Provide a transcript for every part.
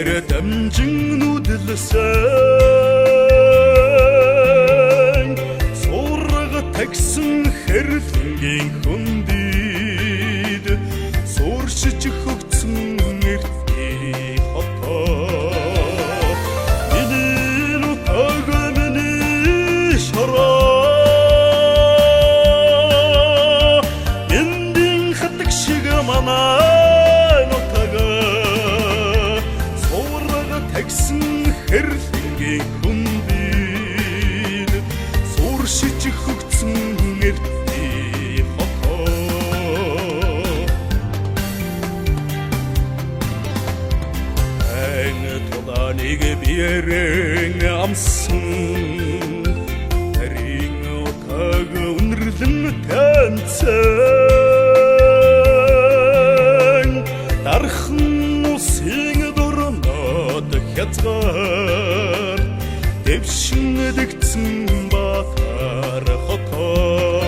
дамжин нүдлсэн сурга тагсан хэрлэнгийн хүндид сууршиж хөгцсөн эртний хотоо миний нутаг миний шороо эндин хатаг шиг манай нутаг сурга тагсан хэрлэнгийн хүндид сууршиж хөгцсөн эртний хотоо нэг биерэн амсан харин утаг үнэрлэн танцсан дархан усын дорнод хязгаар дэвшин дэгцэн бахар хотоо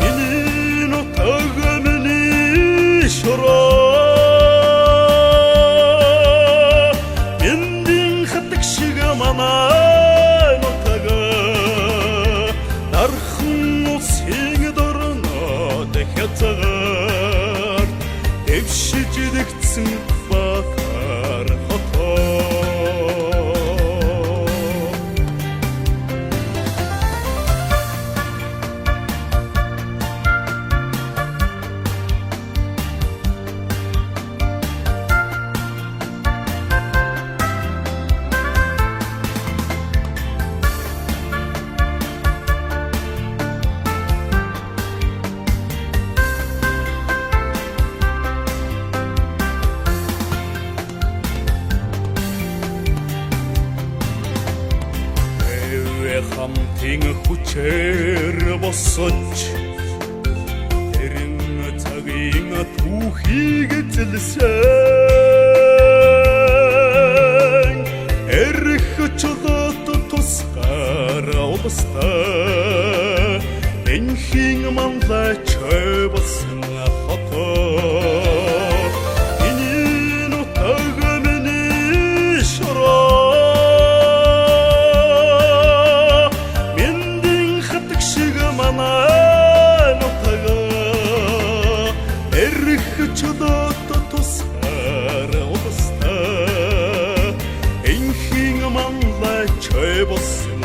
миний нутаг миний шороо манай нутаг дархан усын дорнод хязгаар дэвшиж дэгцэн бахар хотоо хамтын хүчээр босож тэрэн цагийн түүхийг эзэлсэн эрх чөлөөт тусгаар улстай энхийн манлайч болсон хотоо миний нутаг миний шороо чөлөөт тусгаар улстай энхийн манлайч болсон